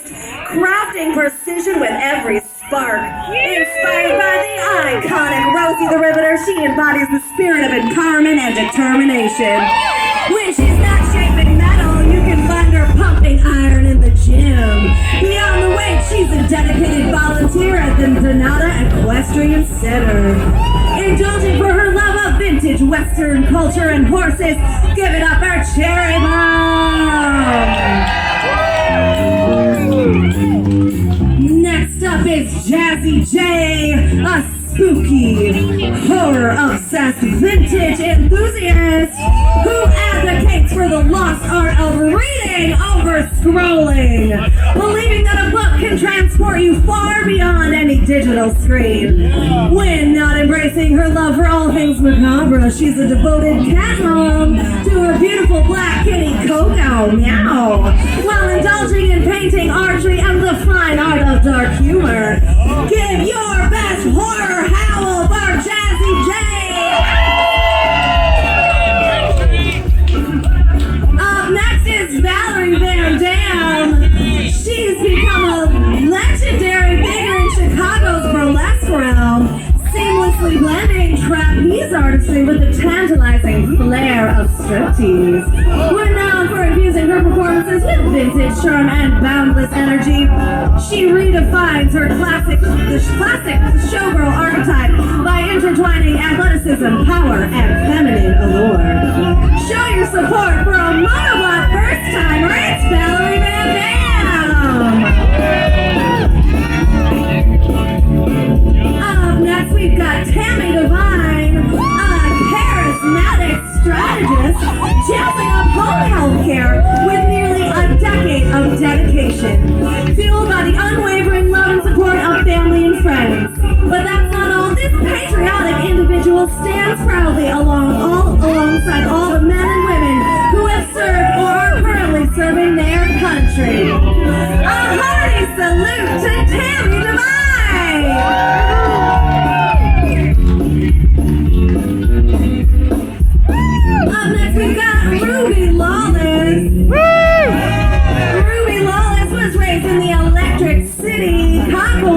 artist, crafting precision with every spark. Inspired by the iconic Rosie the Riveter, she embodies the spirit of empowerment and determination. When she's not shaping metal, you can find her pumping iron in the gym. Beyond the weight, she's a dedicated volunteer at the Donata Equestrian Center. Indulging for her love of vintage Western culture and horses, give it up for Cherry Bomb! Next up is Jazzy J, a spooky, horror-obsessed vintage enthusiast who advocates for the lost art of reading over scrolling, believing that a book can transport you far beyond any digital screen. When not embracing her love for all things macabre, she's a devoted cat mom to her beautiful black kitty Coco Meow, while indulging in painting, archery, and the fine art of dark humor. Give your best horror howl for Jazzy J! Up next is Valerie Van Dam. She's become a legendary figure in Chicago's burlesque realm, seamlessly blending trapeze artistry with the tantalizing flair of striptease. Renowned for infusing her performances with vintage charm and boundless energy, she redefines her classic showgirl archetype by intertwining athleticism, power, and feminine allure. Show your support for a Motoblot first-timer, it's Valerie Van Dam! Up next, we've got Tammy Devine, a charismatic strategist, jazzing up home health care with nearly a decade of dedication, fueled by the unwavering love and support of family and friends. But that's not all. This patriotic individual stands proudly alongside all the men and women who have served or are currently serving their country. A hearty salute to Tammy Devine! Up next, we've got Ruby Lawless. Ruby Lawless was raised in the Electric City, Kakana.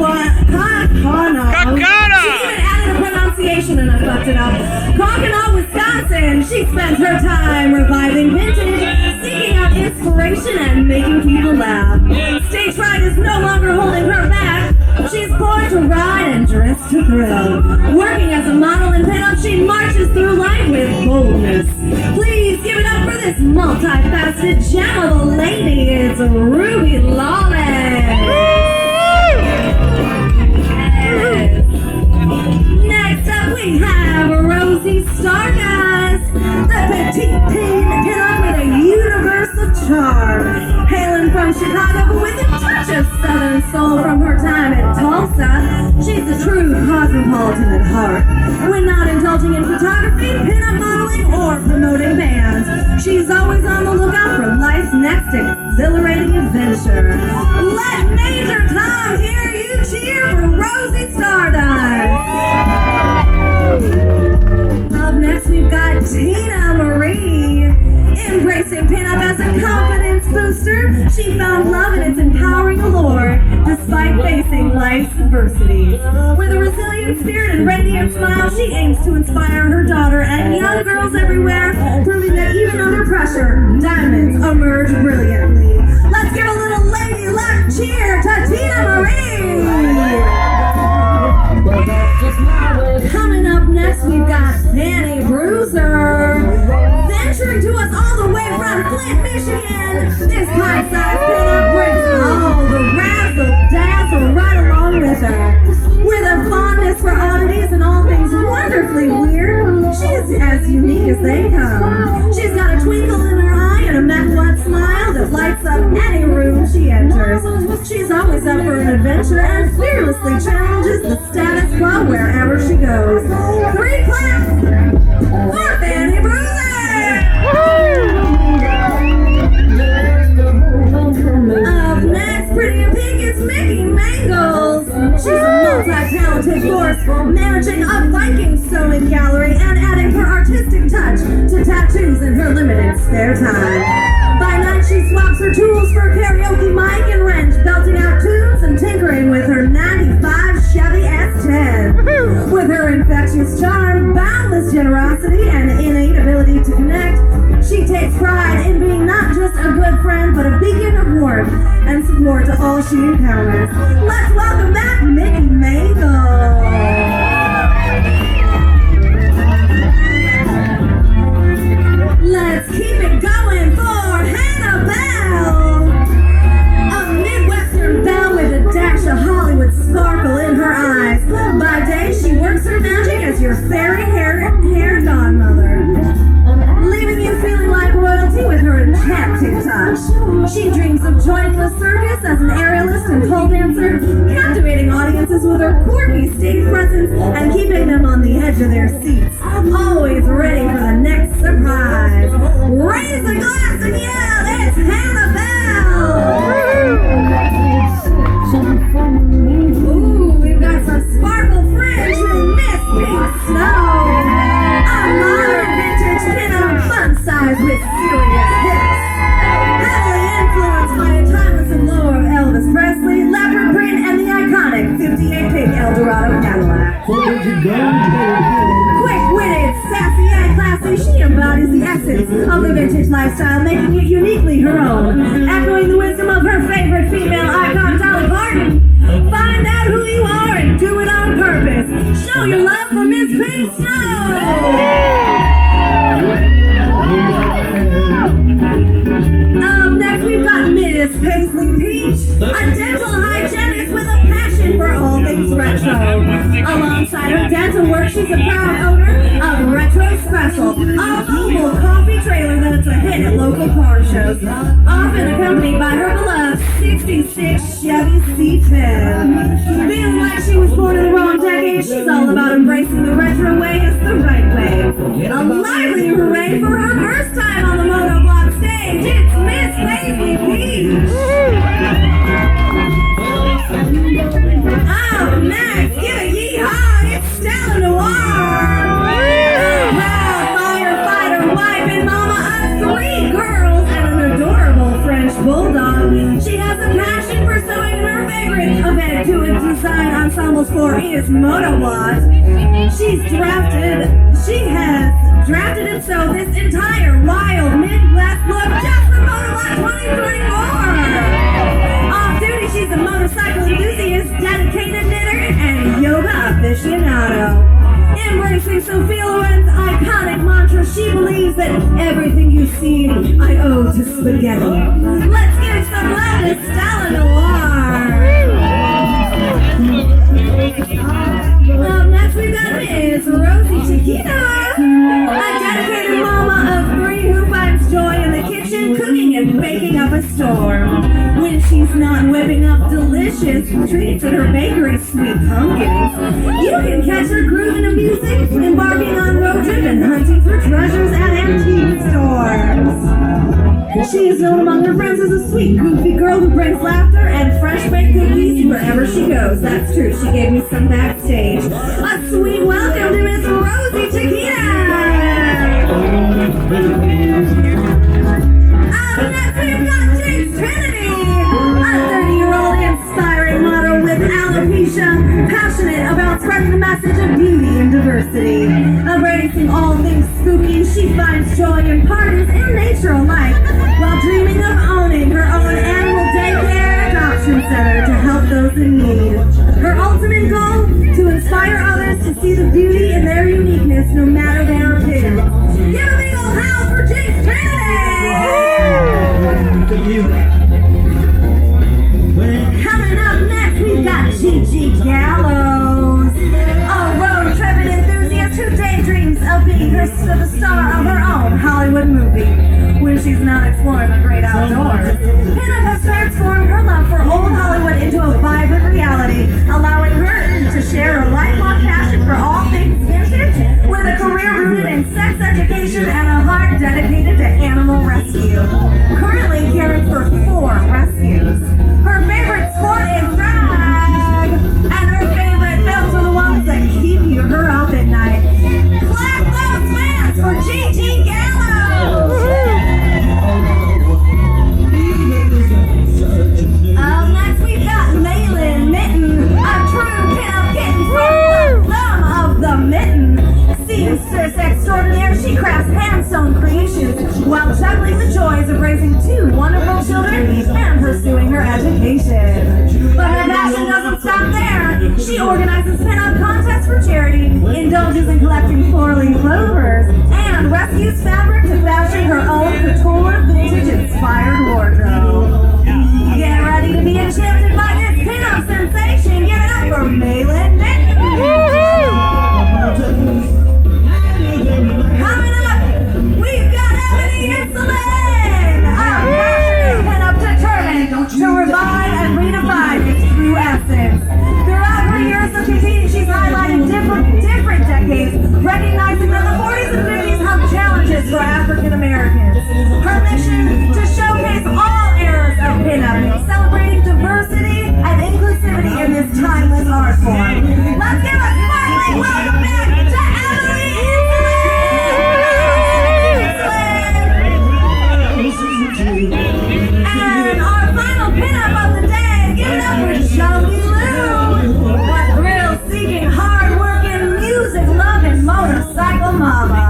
She even added a pronunciation and I fucked it up. Kakana, Wisconsin. She spends her time reviving vintage, seeking out inspiration and making people laugh. Stage fright is no longer holding her back. She's born to ride and dressed to thrill. Working as a model in pinup, she marches through life with boldness. Please give it up for this multifaceted gem of a lady. It's Ruby Lawless. Next up we have Rosie Stardust, the petite teen pinup with a universe of charm. Hailing from Chicago but with a touch of southern soul from her time in Tulsa, she's a true cosmopolitan at heart. When not indulging in photography, pinup modeling, or promoting bands, she's always on the lookout for life's next exhilarating adventure. Let Major Tom hear you cheer for Rosie Stardust! Up next, we've got Tina Marie. Embracing pinup as a confidence booster, she found love in its empowering allure, despite facing life's adversities. With a resilient spirit and radiant smile, she aims to inspire her daughter and young girls everywhere, proving that even under pressure, diamonds emerge brilliantly. Let's give a little lady luck cheer to Tina Marie! Coming up next, we've got Fanny Bruiser. Venturing to us all the way from Flint, Michigan, this pint-sized pinup brings all the razzle-dazzle right along with her. With a fondness for oddities and all things wonderfully weird, she's as unique as they come. She's got a twinkle in her eye and a immaculate smile that lights up any room she enters. She's always up for an adventure and fearlessly challenges the status quo wherever she goes. 3 claps for Fanny Bruiser! Up next, pretty and pink, is Mickey Mangles. She's a multi-talented force, managing a Viking sewing gallery and adding her artistic touch to tattoos in her limited spare time. By night, she swaps her tools for karaoke mic and wrench, belts curiosity and innate ability to connect, she takes pride in being not just a good friend, but a beacon of warmth and support to all she encounters. Let's welcome back Mickey Mabel. Let's keep it going for Hannah Bell. A Midwestern belle with a dash of Hollywood sparkle in her eyes. By day, she works her magic as your fairy hair godmother, leaving you feeling like royalty with her enchanting touch. She dreams of joining the circus as an aerialist and pole dancer, captivating audiences with her quirky stage presence and keeping them on the edge of their seats, always ready for the next surprise. Raise a glass and yell, it's Hannah Bell! Ooh, we've got some sparkle fringe with Miss Pink Snow. A modern vintage pin-up fun size with serious hips. Heavily influenced by a timeless allure of Elvis Presley, leopard print, and the iconic 58 pink Eldorado Cadillac. Quick-witted, sassy, and classy, she embodies the essence of the vintage lifestyle, making it uniquely her own. Echoing the wisdom of her favorite female icon, Dolly Parton. Find out who you are and do it on purpose. Show your love for Miss Pink Snow. Next we've got Miss Paisley Peach, a dental hygienist with a passion for all things retro. Alongside her dental work, she's a proud owner of Retro Special, a mobile coffee trailer that's a hit at local car shows, often accompanied by her beloved 66 Chevy C10. Feeling like she was born in the wrong decade, she's all about embracing the retro way as the right way. A lively hooray for her first time on the Motoblot stage, it's Miss Paisley Peach. Up next, give a yeehaw, it's Stella Noir. Proud firefighter, wife, and mama of 3 girls and an adorable French bulldog. She has a passion for sewing, and her favorite event to design ensembles for is Motoblot. She has drafted and sewed this entire wild Midwest look just for Motoblot 2024. Off duty, she's a motorcycle enthusiast, dedicated knitter, and yoga aficionado. Embracing Sophia Loren's iconic mantra, she believes that everything you see, I owe to spaghetti. Let's give some love to Stella Noir. Next we've got Miss Rosie Chiquita, a dedicated mama of 3 who finds joy in the kitchen, cooking and baking up a storm. When she's not whipping up delicious treats at her bakery, sweet pumpkins, you can catch her grooving to music, embarking on road trip and hunting for treasures at antique stores. She is known among her friends as a sweet, goofy girl who brings laughter and fresh baked cookies wherever she goes. That's true, she gave me some backstage. A sweet welcome to Miss Rosie Chiquita! Next we've got Jinx Trinity, a 30-year-old inspiring model with alopecia, passionate about spreading the message of beauty and diversity. Embracing all things spooky, she finds joy in parties and nature alike, while dreaming of owning her own animal daycare adoption center to help those in need. Her ultimate goal, to inspire others to see the beauty in their uniqueness no matter their appearance. Give a big old howl for Jinx Trinity! Coming up next, we've got Gigi Gallows, a road-tripping enthusiast who daydreams of being the star of her own Hollywood movie. When she's not exploring the great outdoors, Pin-Up has transformed her love for old Hollywood into a vibrant reality, allowing her to share her lifelong passion for all things vintage, with a career rooted in sex education and a heart dedicated to animal rescue. Currently caring for 4 rescues. Her favorite sport is drag, and her favorite films are the ones that keep her up at night. Clap those hands for Gigi Gallows! organizes pin-up contests for charity, indulges in collecting four-leaf clovers, and rescues fabric to fashion her own couture vintage-inspired wardrobe. Get ready to be enchanted by this pin-up sensation. Give it up for Malin Nick. Coming up, we've got Ebony Insulin, a passionate pin-up determined to revive and redefine its true essence. Throughout her years of competing, she's highlighted different decades, recognizing that the 40s and 50s have challenges for African Americans. Her mission to showcase all eras of pin-up, celebrating diversity and inclusivity in this timeless art form. Let's give a sparkling welcome back to Ebony Insulin! And our final pin-up of the day, give it up for Jody Lou, a thrill-seeking, hard-working, music-loving motorcycle mama.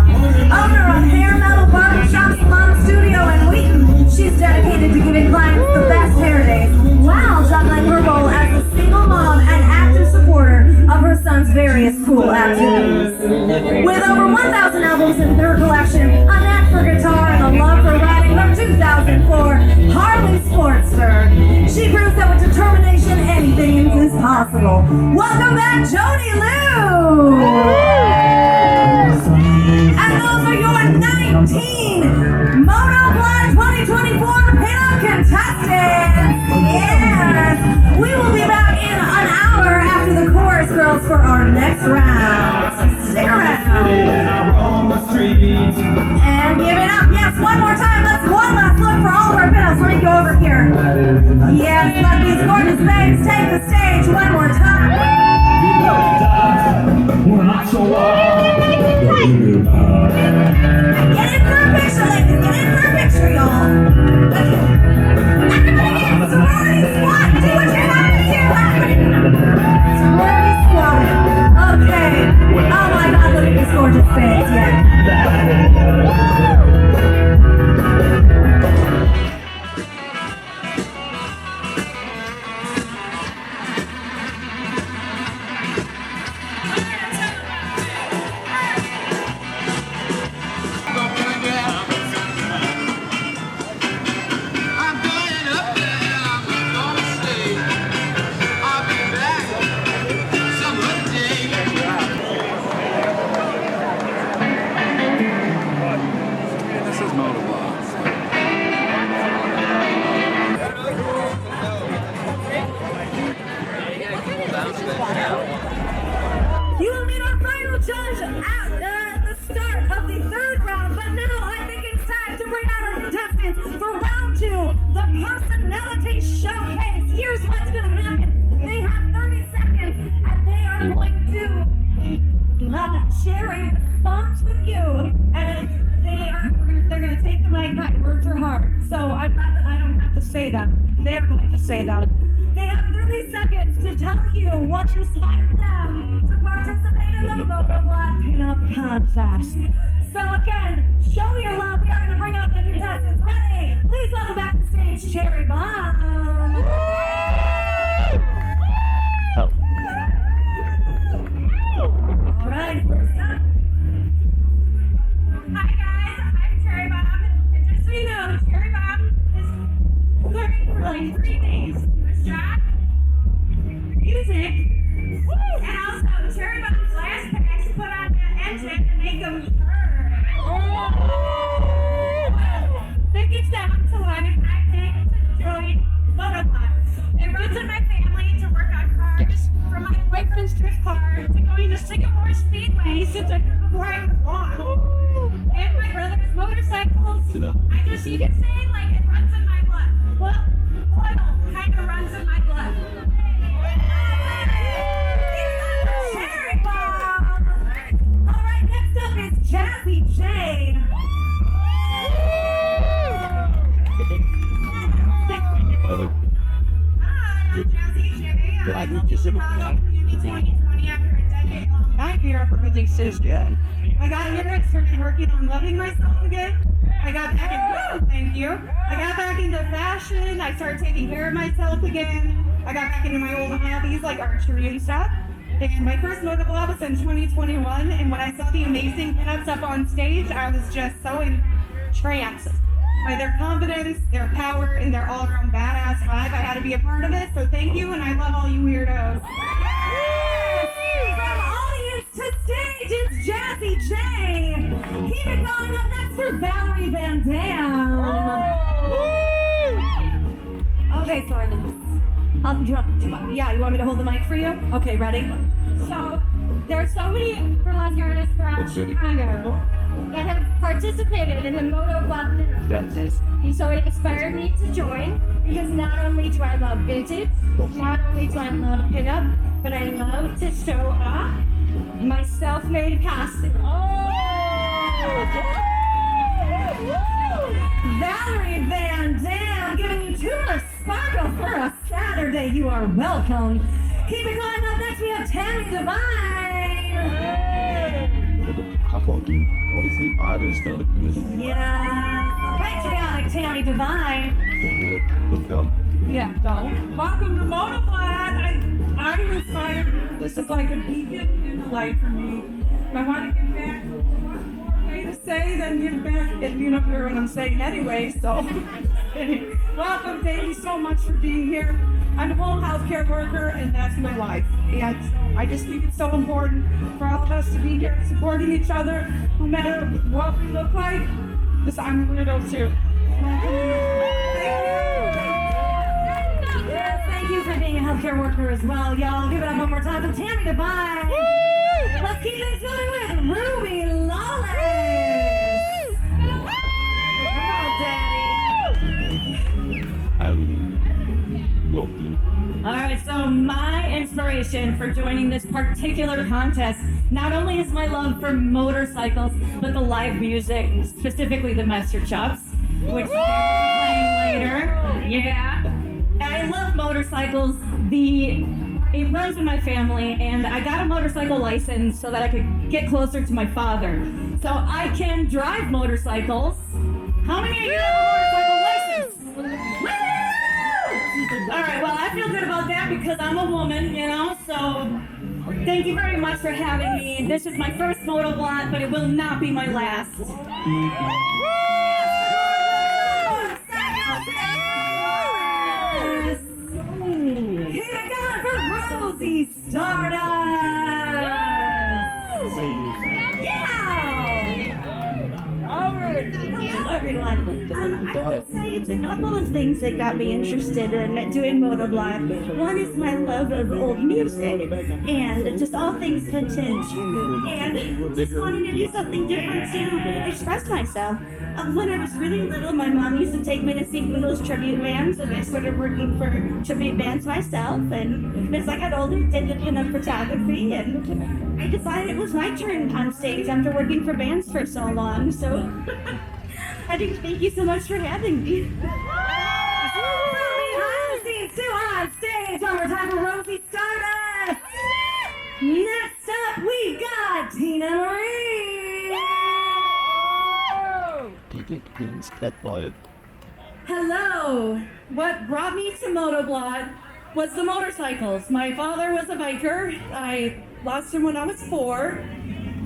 Owner of Hair Metal Barbershop Salon Studio in Wheaton, she's dedicated to giving clients the best hair days while juggling her role as a single mom and active supporter of her son's various cool activities. With over 1,000 albums in her collection, a knack for guitar, and a love for riding her 2004 Harley Sportster, she proves that with determination, anything is possible. Welcome back, Jody Lou! And those are your 19 Motoblot 2024 Pin-Up Contestants! Yes! We will be back in an hour after the chorus girls for our next round. Stick around. And give it up. Yes, one more time. Let's one last look for all of our pin-ups. Let me go over here. Yes, let these gorgeous babes take the stage one more time. Get in for a picture, ladies. Get in for a picture, y'all. Everybody get sorority squat. Do what you have to do. Sorority squat. Okay. Oh my God, look at this gorgeous face. Yeah. You will meet our final judge at the start of the third round, but now I think it's time to bring out our contestants for round 2, the personality showcase. Here's what's going to happen. They have 30 seconds, and they are going to share a response with you, and they're going to take the mic back word for heart. So I don't have to say that. They're going to say that. They have 30 seconds to tell you what inspired them to participate in the Motoblot Pin Up Contest. So again, show me your love. We are going to bring out the contestants. Ready? Please welcome back to stage Cherry Bomb. Oh. All right, first up. Hi guys, I'm Cherry Bomb, and just so you know, Cherry Bomb is learning for like 3 days. Shot, music, and also Cherry Bomb's last packs put on the engine to make them turn. Think it's down to one. I think to join Motoblot. It runs in my family to work on cars, from my boyfriend's drift car to going to Singapore Speedway since I could before I could walk. And my brother's motorcycles. I guess you could say like it runs in my blood. Well, oil kind of runs in my blood. Cherry Bomb. All right, next up is Jazzy Jane. Hi, I'm Jazzy J. I'm from Chicago Community 2020 after a decade-long nightmare for releases. I got here and started working on loving myself again. I got back into thank you. I got back into fashion. I started taking care of myself again. I got back into my old hobbies like archery and stuff. And my first Motoblot was in 2021, and when I saw the amazing pinups up on stage, I was just so entranced by their confidence, their power, and their all-around badass vibe. I had to be a part of it, so thank you, and I love all you weirdos. From audience to stage, it's Jazzy J. Keep it going. Up next for Valerie Van Dam. Okay, sorry. Yeah, you want me to hold the mic for you? Okay, ready? So, there are so many burlesque artists from Chicago that have participated in the Motoblot Pin Up Contest. And so it inspired me to join because not only do I love vintage, not only do I love pinup, but I love to show off my self-made costume. Valerie Van Dam giving you too much sparkle for a Saturday. You are welcome. Keep it going. Up next, we have Tammy Divine. Yeah. Patriotic Tammy Divine. Yeah, welcome to Motoblot. I'm inspired. This is like a beacon in the light for me. I want to give back. To say than give back, and you don't hear what I'm saying anyway, so welcome, thank you so much for being here. I'm a home healthcare worker, and that's my life, and I just think it's so important for all of us to be here supporting each other no matter what we look like, because I'm a weirdo too. Yes, thank you for being a healthcare worker as well, y'all. Give it up one more time for Tammy Divine. Let's keep things going with Ruby Lawless. Come on, Daddy. All right, so my inspiration for joining this particular contest not only is my love for motorcycles, but the live music, specifically the Master Chops, which we'll be playing later. Yeah. I love motorcycles. It runs in my family, and I got a motorcycle license so that I could get closer to my father. So I can drive motorcycles. How many of you have a motorcycle license? Woo! All right, well, I feel good about that because I'm a woman, you know, so thank you very much for having me. This is my first Motoblot, but it will not be my last. Rosie Stardust! Hello everyone. I would say it's a couple of things that got me interested in doing Motoblot. One is my love of old music and just all things vintage, and just wanting to do something different to express myself. When I was really little, my mom used to take me to see those tribute bands, and I started working for tribute bands myself. And as I got older, did the pinup photography, and I decided it was my turn on stage after working for bands for so long. So I think thank you so much for having me. Behind the scenes, too, on stage, one more time for Rosie Stardust. Next up, we got Tina Marie. Hello. What brought me to Motoblot was the motorcycles. My father was a biker. I lost him when I was 4.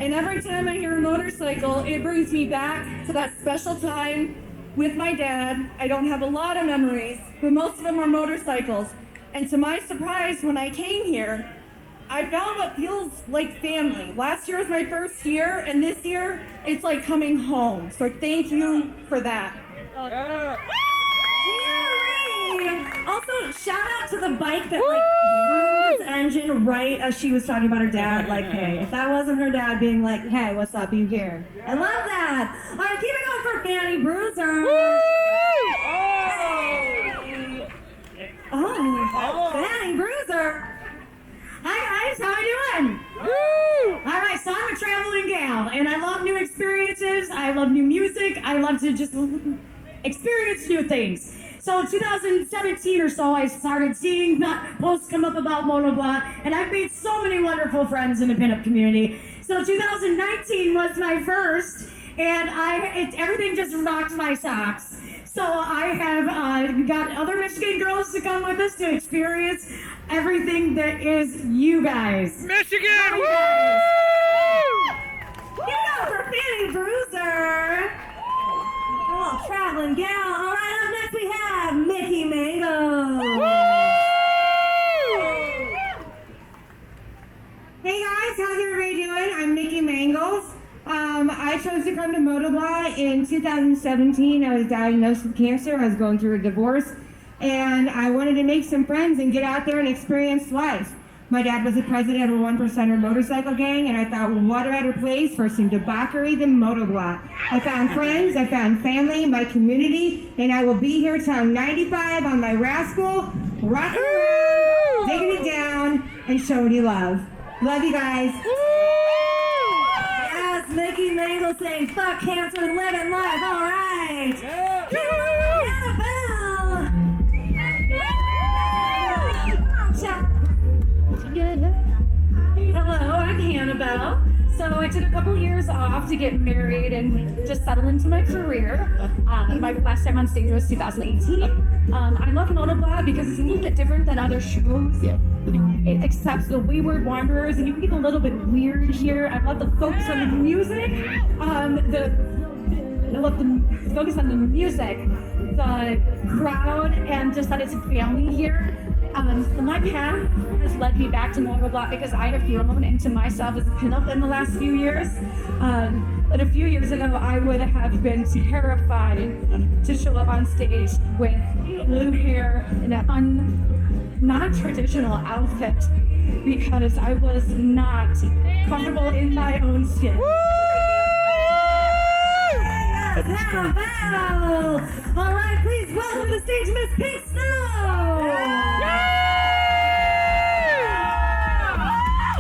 And every time I hear a motorcycle, it brings me back to that special time with my dad. I don't have a lot of memories, but most of them are motorcycles. And to my surprise, when I came here, I found what feels like family. Last year was my first year, and this year, it's like coming home. So thank you for that. Also, shout out to the bike that ruined its engine right as she was talking about her dad. Like, hey, if that wasn't her dad being like, hey, what's up, you here? I love that. All right, keep it going for Fanny Bruiser. Oh, Fanny Bruiser. Hi guys, how you doing? All right, so I'm a traveling gal, and I love new experiences. I love new music. I love to just experience new things. So 2017 or so, I started seeing posts come up about Motoblot, and I've made so many wonderful friends in the pinup community. So 2019 was my first, and everything just rocked my socks. So I have got other Michigan girls to come with us to experience everything that is you guys. Michigan! Hi, Woo! guys. Give it up for Fanny Bruiser. A little traveling gal. All right, up next we have Mickey Mango. Hey guys, how's everybody doing? I'm Mickey Mangles. I chose to come to Motoblot in 2017. I was diagnosed with cancer. I was going through a divorce, and I wanted to make some friends and get out there and experience life. My dad was the president of a 1%er motorcycle gang, and I thought, well, what better place for some debauchery than Motoblot? I found friends, I found family, my community, and I will be here till I'm 95 on my Rascal, rocking around, digging it down, and showing you love. Love you guys. Yes, Mickey Mangle saying fuck cancer and living life. All right. Hello, I'm Hannibal. So I took a couple years off to get married and just settle into my career. My last time on stage was 2018. I love Motoblot because it's a little bit different than other shows. Yeah. It accepts the wayward wanderers, and you can get a little bit weird here. I love the focus on the music. I love the focus on the music, the crowd, and just that it's a family here. My path has led me back to Motoblot because I have grown into myself as a pinup in the last few years. But a few years ago, I would have been terrified to show up on stage with blue hair and an non-traditional outfit because I was not comfortable in my own skin. All right, please welcome to the stage Miss Pink Snow.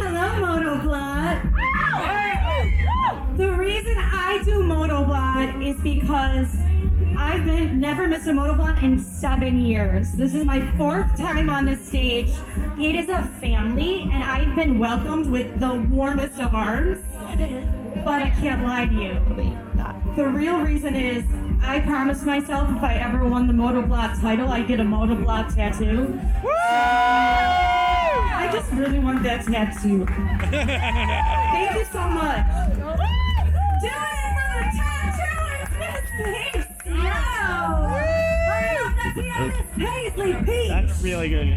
Hello, Motoblot. The reason I do Motoblot is because I've never missed a Motoblot in 7 years. This is my 4th time on this stage. It is a family, and I've been welcomed with the warmest of arms. But I can't lie to you. The real reason is I promised myself if I ever won the Motoblot title, I'd get a Motoblot tattoo. I just really want that tattoo. Thank you so much. Doing it for the tattoo, it's Miss Snow. Right up next we have Miss Paisley Peach. That's really good.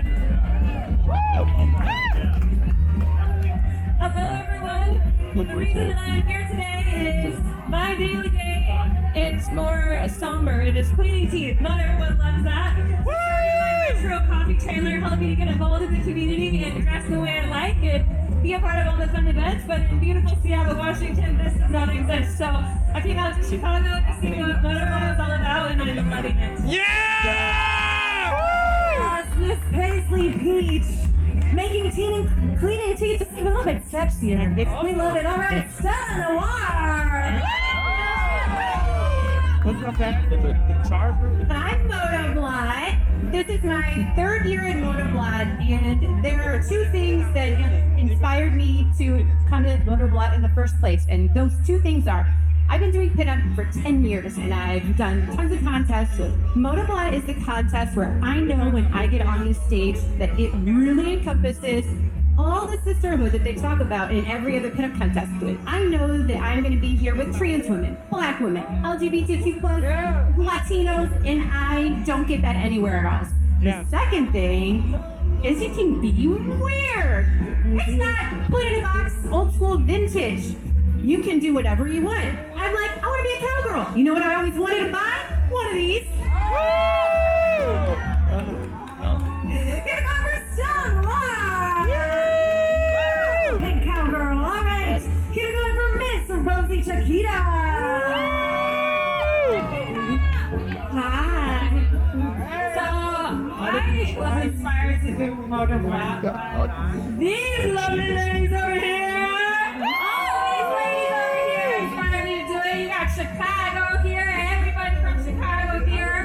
Hello everyone. The reason that I'm here today is my daily day. It's more somber. It is cleaning teeth. Not everyone loves that. My retro coffee trailer helped me to get involved in the community and dress the way I like and be a part of all the fun events. But in beautiful Seattle, Washington, this does not exist. So I came out to Chicago to see what Motoblot is all about, and I'm loving it. Yeah! Miss Paisley Peach. Making cleaning teeth just a little bit sexier. We love it. All right, Stella Noir. What's up, man? I'm Motoblot. This is my 3rd year in Motoblot, and there are 2 things that inspired me to come to Motoblot in the first place. And those 2 things are, I've been doing pinup for 10 years, and I've done tons of contests. Motoblot is the contest where I know when I get on this stage that it really encompasses all the sisterhood that they talk about in every other pinup contest. I know that I'm going to be here with trans women, black women, LGBTQ+, Latinos, and I don't get that anywhere else. Yeah. The second thing is it can be weird. It's not put in a box, old school vintage. You can do whatever you want. I'm like, I want to be a cowgirl. You know what I always wanted to buy? One of these. Get it over some Pink cowgirl. All right. Get it going for Miss Rosie Chiquita. Hi. So, I was inspired to do Motoblot. These lovely ladies over here. Chicago here, everybody from Chicago here.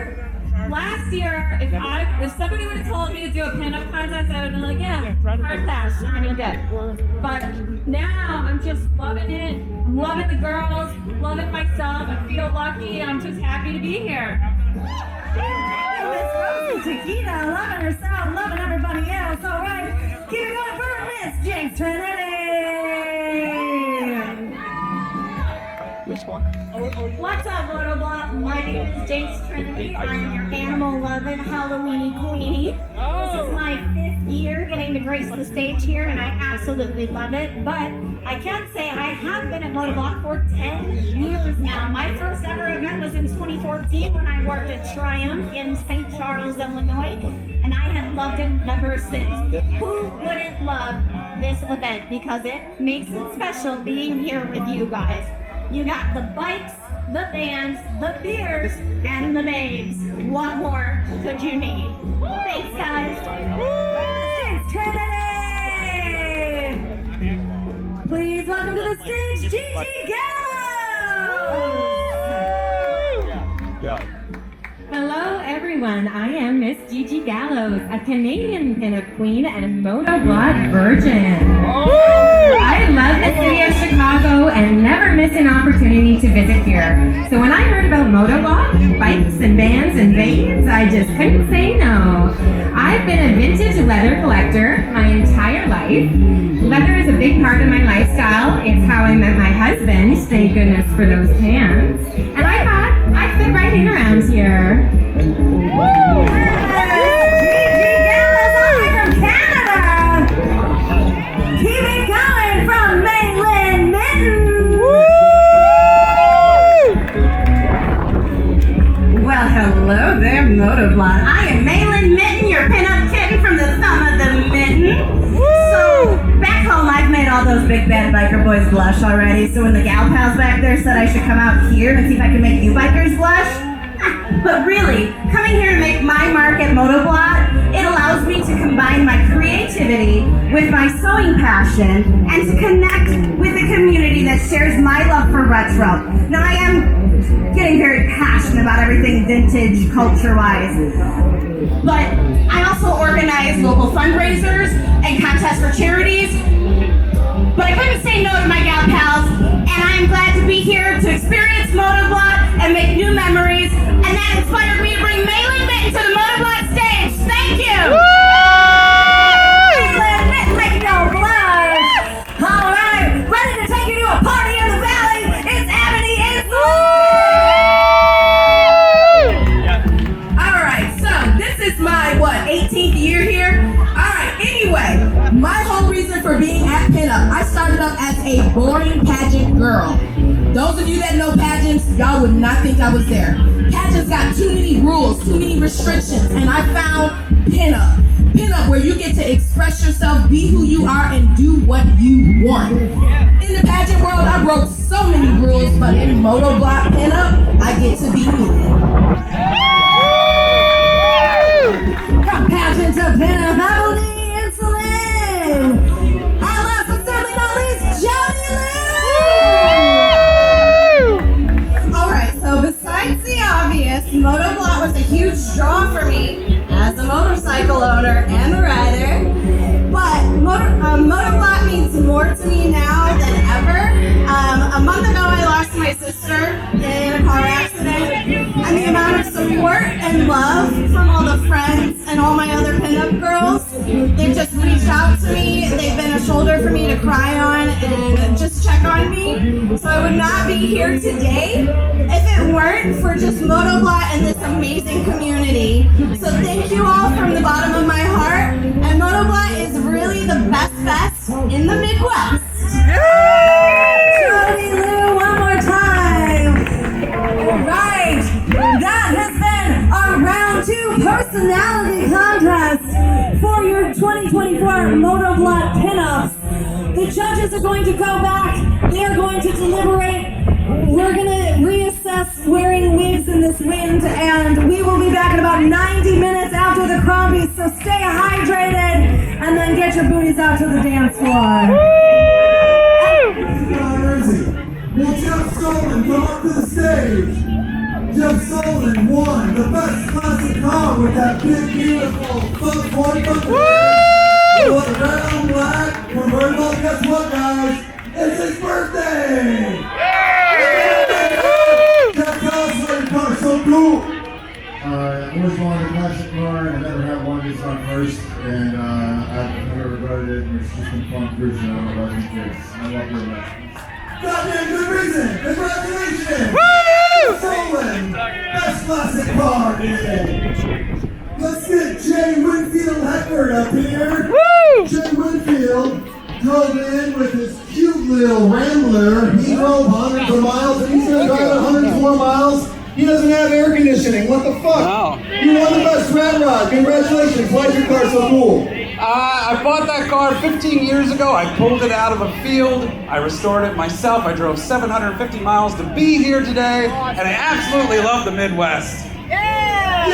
last year, if somebody would have told me to do a pinup contest, I would have been like, yeah, hard pass, I'm gonna get it. But now I'm just loving it. I'm loving the girls, loving myself. I feel lucky. I'm just happy to be here. Miss Rosie Chiquita, loving herself, loving everybody else. All right, keep it going for Miss Jinx Trinity. Which one? What's up, Motoblot? My name is Jinx Trinity. I'm your animal-loving Halloweeny queenie. This is my 5th year getting to grace the stage here, and I absolutely love it. But I can say I have been at Motoblot for 10 years now. My first ever event was in 2014 when I worked at Triumph in St. Charles, Illinois, and I have loved it ever since. Who wouldn't love this event? Because it makes it special being here with you guys. You got the bikes, the bands, the beers, and the babes. What more could you need? Thanks, guys. Thanks, Trinity. Please welcome to the stage, Gigi Gallo. Hello everyone, I am Miss Gigi Gallows, a Canadian pinup queen and Motoblot virgin. I love the city of Chicago and never miss an opportunity to visit here. So when I heard about Motoblot, bikes and bands and babes, I just couldn't say no. I've been a vintage leather collector my entire life. Leather is a big part of my lifestyle. It's how I met my husband, thank goodness for those pants. And I thought I'd fit right in around here. Gigi Gallo's all the way from Canada. Keep it going from Maitland Mitten. Well, hello there, Motoblot. I am Maitland Mitten, your pinup kitten from the thumb of the mitten. So, back home, I've made all those big bad biker boys blush already. So when the gal pals back there said I should come out here and see if I can make you bikers blush, but really, coming here to make my mark at Motoblot, it allows me to combine my creativity with my sewing passion and to connect with a community that shares my love for retro. Now, I am getting very passionate about everything vintage culture-wise, but I also organize local fundraisers and contests for charities. But I couldn't say no to my gal pals, and I'm glad to be here to experience Motoblot and make new memories, and that inspired me to bring Maitland Mitten to the Motoblot stage. Thank you! Maitland Mitten, make no blush! Alright, ready to take you to a party in the valley, it's Amity Alright, so this is my, 18th year here? Alright, anyway, my whole reason for being at Pinup, I started up as a boring pageant girl. Those of you that know pageants, y'all would not think I was there. Pageants got too many rules, too many restrictions, and I found Pinup. Pinup, where you get to express yourself, be who you are, and do what you want. In the pageant world, I broke so many rules, but in Motoblot Pinup, I get to be me. From pageant to Pinup, I will need insulin. I love some certainly not least Jody Lou. Alright, so besides the obvious, Motoblot was a huge draw for me as a motorcycle owner and a rider. But Motoblot means more to me now than ever. A month ago, I lost my sister in a car accident, and the amount of support and love from all the friends and all my other pinup girls, they've just reached out to me. They've been a shoulder for me to cry on and just check on me. So I would not be here today if it weren't for just Motoblot and this amazing community. So thank you all from the bottom of my heart. And Motoblot is really the best in the Midwest. Jody Lou, one more time. All right, that has been our round 2 personality contest for your 2024 Motoblot Pinups. The judges are going to go back. They are going to deliberate. We're going to reassess wearing wigs in this wind, and we will be back in about 90 minutes after the Crombies, so stay hydrated and then get your booties out to the dance floor. Will Jeff Solon come up to the stage? Jeff Solon won the best class classic car with that big, beautiful front bumper. With red, black, convertible. Guess what, guys? It's his birthday! That car, so cool. I always wanted a classic car, and I never had one this on first, and I've never regretted it, and it's just been fun cruising on 11 kids. I love your elections. Goddamn good reason! Congratulations! Stolen! Best classic car today! Let's get Jay Winfield Heckford up here. Jay Winfield drove in with his cute little Rambler. He drove hundreds of miles, and he's gonna drive 104 miles. He doesn't have air conditioning. What the fuck? No. You won the best rat rod. Congratulations. Why's your car so cool? I bought that car 15 years ago. I pulled it out of a field. I restored it myself. I drove 750 miles to be here today, and I absolutely love the Midwest. Yeah!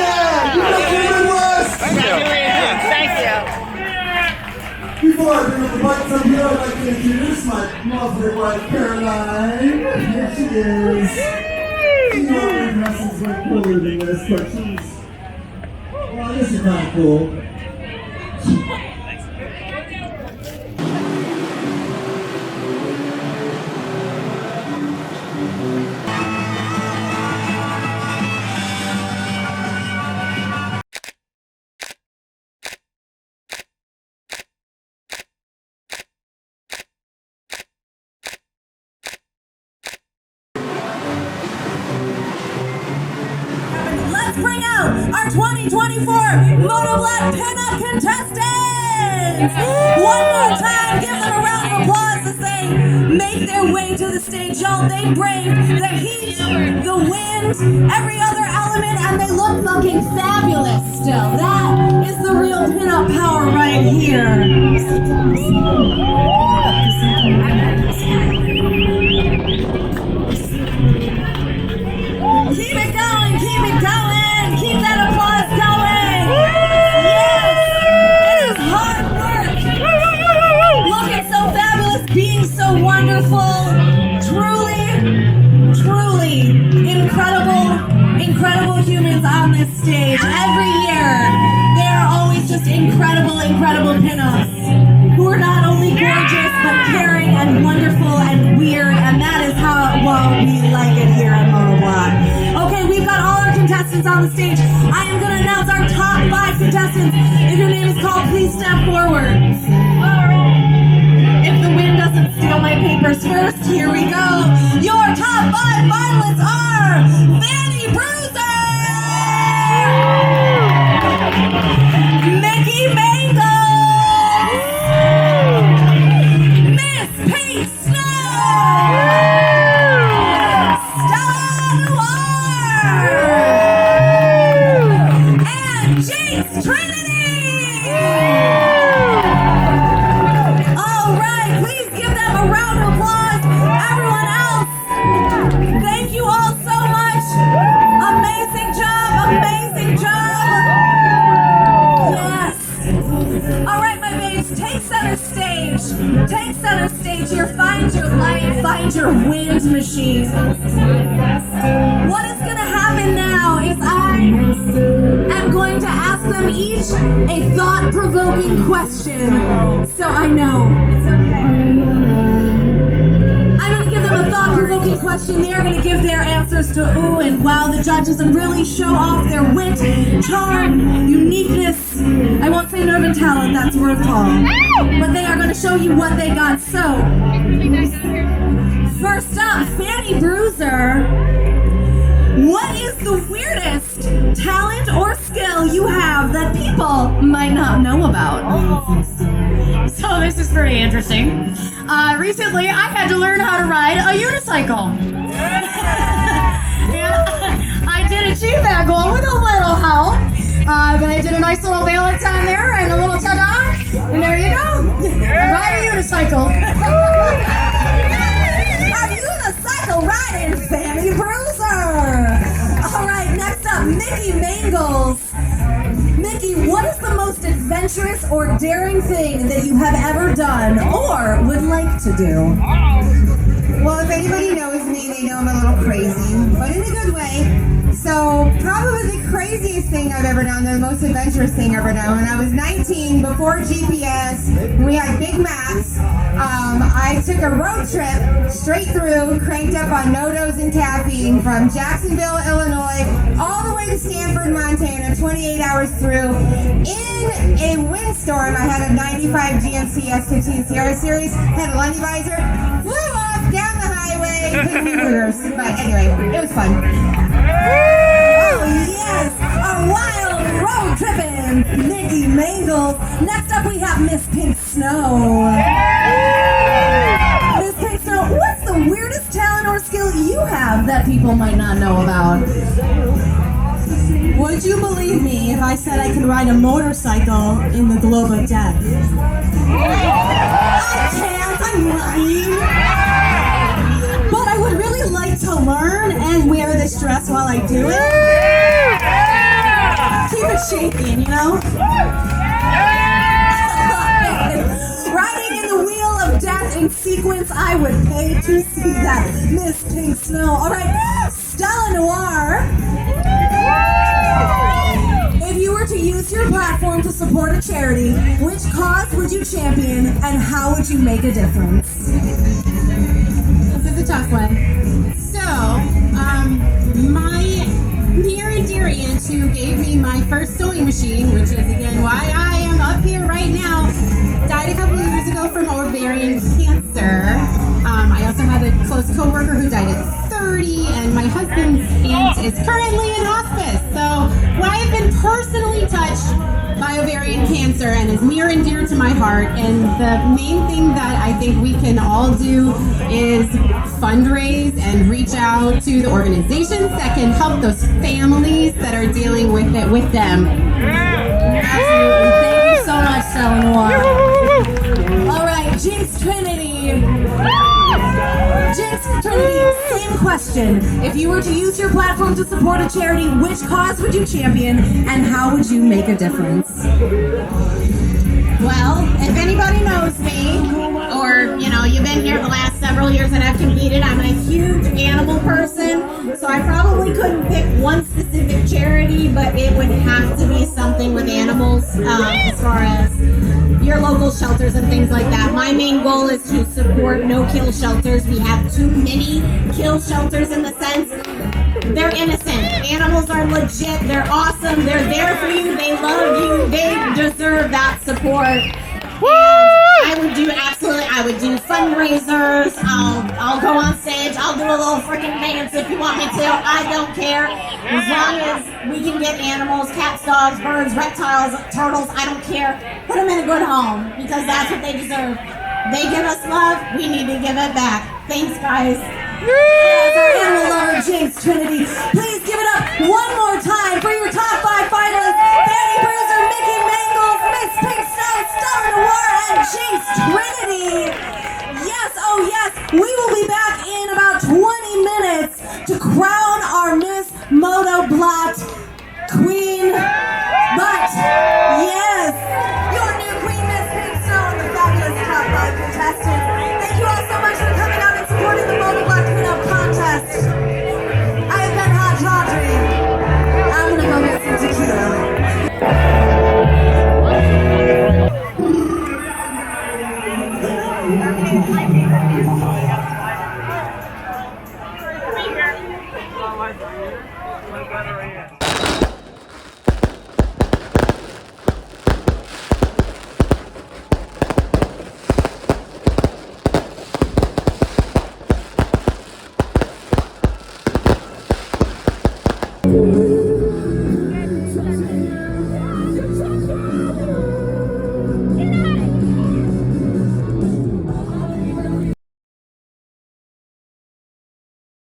You love the Midwest! Thank you. Before I bring up the bikes up here, I'd like to introduce my lovely wife, Caroline. Here she is. She normally dresses way cooler than this, but she's... Well, this is kind of cool. Let's bring out our 2024 Motoblot Pin Up Contestants! One more time, give them a round of applause as they make their way to the stage. Y'all, they brave the heat, the wind, every other element, and they look fucking fabulous still. That is the real pin-up power right here. Keep it going, keep it going, keep that applause going. Yes, it is hard work. Looking so fabulous, being so wonderful. Truly, truly incredible humans on this stage. Every year, they are always just incredible pinups who are not only gorgeous, but caring and wonderful and weird, and that is how we like it here at Motoblot. Okay, we've got all our contestants on the stage. I am going to announce our top 5 contestants. If your name is called, please step forward. If the wind doesn't steal my papers first, here we go. Your top 5 finalists are Fanny Bruiser, Mickey Mangles, Miss Pete Snow, and Jace Trinity! All right, please give them a round of applause. Everyone else, thank you all so much. Amazing job, amazing job. Yes. All right, my babes, take center stage. Take center stage here. Find your light, find your wind machine. What is going to happen now is I am going to ask them each a thought-provoking question. So I know. It's okay. I'm going to give them a thought-provoking question. They are going to give their answers to ooh and wow the judges and really show off their wit, charm, uniqueness. I won't say nerve and talent, that's word call. But they are going to show you what they got. So, first up, Fanny Bruiser. What is the weirdest talent or skill you have that people might not know about? So this is pretty interesting. Recently, I had to learn how to ride a unicycle. And I did achieve that goal with a little help. But I did a nice little Valentine there and a little ta-da. And there you go. Ride a unicycle. A unicycle riding Fanny Bruiser. All right, next up, Mickey Mangles. Mickey, what is the most adventurous or daring thing that you have ever done or would like to do? Well, if anybody knows me, they know I'm a little crazy, but in a good way. So, probably the craziest thing I've ever done, the most adventurous thing I've ever done, when I was 19, before GPS, we had big maps. I took a road trip straight through, cranked up on no-dose and caffeine from Jacksonville, Illinois, all the way to Stanford, Montana, 28 hours through. In a windstorm, I had a 95 GMC S15 Sierra Series, had a Lundy visor, flew off down the highway, couldn't be reverse. But anyway, it was fun. Oh yes, a wild road tripping Nikki Mangles. Next up we have Miss Pink Snow. Miss Pink Snow, what's the weirdest talent or skill you have that people might not know about? Would you believe me if I said I could ride a motorcycle in the globe of death? I can't, I'm lying. But I would really like to learn and wear this dress while I do it. Keep it shaking, you know? Riding in the wheel of death in sequence, I would pay to see that, Miss Pink Snow. All right, Stella Noir. If you were to use your platform to support a charity, which cause would you champion and how would you make a difference? This is a tough one. So, my near and dear aunt who gave me my first sewing machine, which is again why I am up here right now, died a couple of years ago from ovarian cancer. I also had a close coworker who died at 30, and my husband's aunt is currently in hospice. So, well, I've been personally touched by ovarian cancer and is near and dear to my heart. And the main thing that I think we can all do is fundraise and reach out to the organizations that can help those families that are dealing with it with them. Absolutely. Thank you so much, Stella Noir. All right, Jinx Trinity. Jinx Trinity, same question. If you were to use your platform to support a charity, which cause would you champion and how would you make a difference? Well, if anybody knows me, or, you know, you've been here the last several years and I've competed, I'm a huge animal person, so I probably couldn't pick one specific charity, but it would have to be something with animals, as far as your local shelters and things like that. My main goal is to support no-kill shelters. We have too many kill shelters in the sense they're innocent. Animals are legit. They're awesome. They're there for you. They love you. They deserve that support. And I would do fundraisers. I'll go on stage. I'll do a little freaking dance if you want me to. I don't care. As long as we can get animals, cats, dogs, birds, reptiles, turtles, I don't care. Put them in a good home because that's what they deserve. They give us love. We need to give it back. Thanks, guys. Yes, our animal lover, Jinx Trinity. Please give it up one more time for your top 5 finalists. Fanny Bruiser, Mickey Mangles, Miss Pink Snow, Stella Noir, and Jinx Trinity.